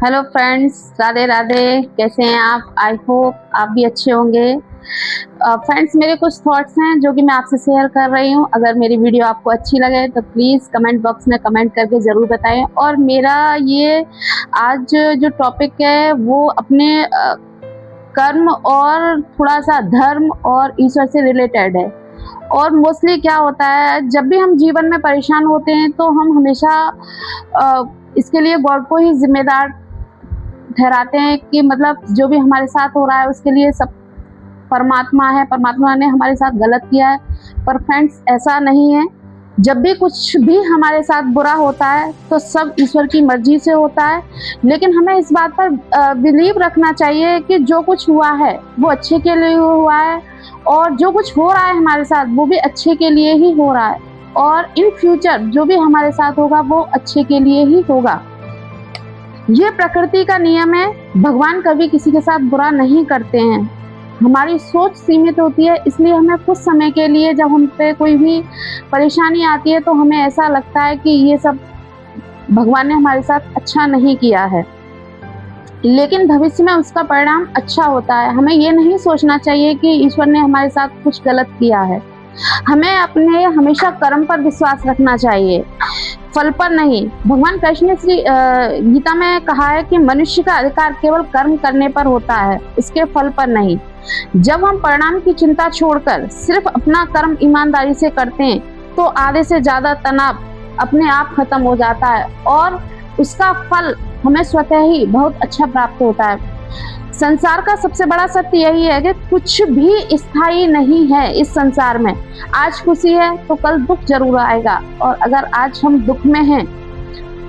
Hello friends, Radhe Radhe. कैसे हैं आप? आई होप आप भी अच्छे होंगे। फ्रेंड्स, मेरे कुछ थॉट्स हैं जो कि मैं आपसे शेयर कर रही हूँ। अगर मेरी वीडियो आपको अच्छी लगे तो प्लीज़ कमेंट बॉक्स में कमेंट करके ज़रूर बताएं। और मेरा ये आज जो टॉपिक है वो अपने कर्म और थोड़ा सा धर्म और ईश्वर से रिलेटेड है। और मोस्टली क्या होता है, जब भी हम जीवन में परेशान होते हैं तो हम हमेशा इसके लिए गॉड को ही जिम्मेदार ठहराते हैं कि मतलब जो भी हमारे साथ हो रहा है उसके लिए सब परमात्मा है, परमात्मा ने हमारे साथ गलत किया है। पर फ्रेंड्स, ऐसा नहीं है। जब भी कुछ भी हमारे साथ बुरा होता है तो सब ईश्वर की मर्जी से होता है। लेकिन हमें इस बात पर बिलीव रखना चाहिए कि जो कुछ हुआ है वो अच्छे के लिए हुआ है, और जो कुछ हो रहा है हमारे साथ वो भी अच्छे के लिए ही हो रहा है। और इन फ्यूचर जो भी हमारे साथ होगा वो अच्छे के लिए ही होगा। ये प्रकृति का नियम है। भगवान कभी किसी के साथ बुरा नहीं करते हैं। हमारी सोच सीमित होती है, इसलिए हमें कुछ समय के लिए जब हम पे कोई भी परेशानी आती है तो हमें ऐसा लगता है कि ये सब भगवान ने हमारे साथ अच्छा नहीं किया है, लेकिन भविष्य में उसका परिणाम अच्छा होता है। हमें ये नहीं सोचना चाहिए कि ईश्वर ने हमारे साथ कुछ गलत किया है। हमें अपने हमेशा कर्म पर विश्वास रखना चाहिए, फल पर नहीं। भगवान कृष्ण ने श्री गीता में कहा है कि मनुष्य का अधिकार केवल कर्म करने पर होता है, इसके फल पर नहीं। जब हम परिणाम की चिंता छोड़कर सिर्फ अपना कर्म ईमानदारी से करते हैं तो आधे से ज्यादा तनाव अपने आप खत्म हो जाता है और उसका फल हमें स्वतः ही बहुत अच्छा प्राप्त होता है। संसार का सबसे बड़ा सत्य यही है कि कुछ भी स्थायी नहीं है इस संसार में। आज खुशी है तो कल दुख जरूर आएगा, और अगर आज हम दुख में हैं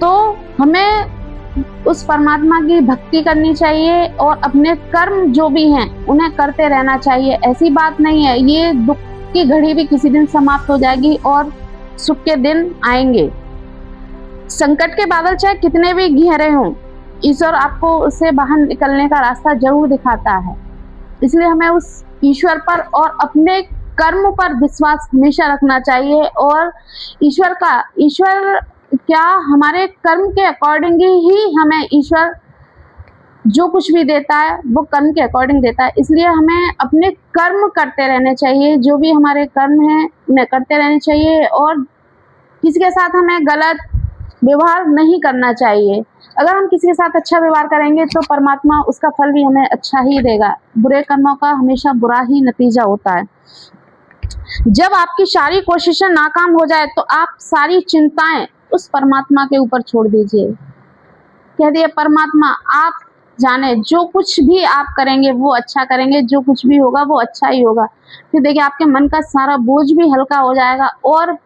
तो हमें उस परमात्मा की भक्ति करनी चाहिए और अपने कर्म जो भी हैं उन्हें करते रहना चाहिए। ऐसी बात नहीं है, ये दुख की घड़ी भी किसी दिन समाप्त हो जाएगी और सुख के दिन आएंगे। संकट के बादल चाहे कितने भी गहरे हों, ईश्वर आपको उससे बाहर निकलने का रास्ता जरूर दिखाता है। इसलिए हमें उस ईश्वर पर और अपने कर्म पर विश्वास हमेशा रखना चाहिए। और ईश्वर क्या हमारे कर्म के अकॉर्डिंग ही हमें ईश्वर जो कुछ भी देता है वो कर्म के अकॉर्डिंग देता है। इसलिए हमें अपने कर्म करते रहने चाहिए, जो भी हमारे कर्म हैं उन्हें करते रहने चाहिए, और किसी के साथ हमें गलत व्यवहार नहीं करना चाहिए। अगर हम किसी के साथ अच्छा व्यवहार करेंगे तो परमात्मा उसका फल भी हमें अच्छा ही देगा। बुरे कर्मों का हमेशा बुरा ही नतीजा होता है। जब आपकी सारी कोशिशें नाकाम हो जाए तो आप सारी चिंताएं उस परमात्मा के ऊपर छोड़ दीजिए। कह दिए, परमात्मा आप जाने, जो कुछ भी आप करेंगे वो अच्छा करेंगे, जो कुछ भी होगा वो अच्छा ही होगा। फिर देखिए, आपके मन का सारा बोझ भी हल्का हो जाएगा और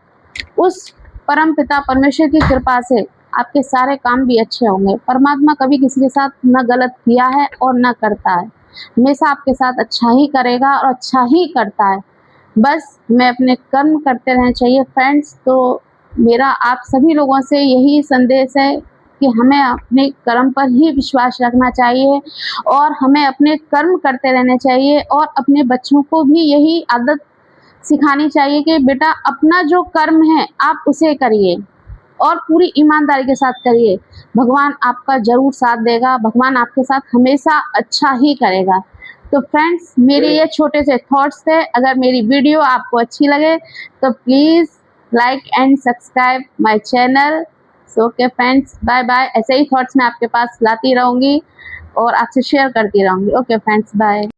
उस परम पिता परमेश्वर की कृपा से आपके सारे काम भी अच्छे होंगे। परमात्मा कभी किसी के साथ न गलत किया है और न करता है, हमेशा आपके साथ अच्छा ही करेगा और अच्छा ही करता है। बस हमें अपने कर्म करते रहना चाहिए फ्रेंड्स। तो मेरा आप सभी लोगों से यही संदेश है कि हमें अपने कर्म पर ही विश्वास रखना चाहिए और हमें अपने कर्म करते रहने चाहिए, और अपने बच्चों को भी यही आदत सिखानी चाहिए कि बेटा अपना जो कर्म है आप उसे करिए और पूरी ईमानदारी के साथ करिए। भगवान आपका जरूर साथ देगा, भगवान आपके साथ हमेशा अच्छा ही करेगा। तो फ्रेंड्स, मेरे ये छोटे से थॉट्स थे। अगर मेरी वीडियो आपको अच्छी लगे तो please like and subscribe my channel. So okay friends, bye bye. ऐसे ही थॉट्स मैं आपके पास लाती रहूँगी और आपसे शेयर करती रहूँगी। Okay friends, bye.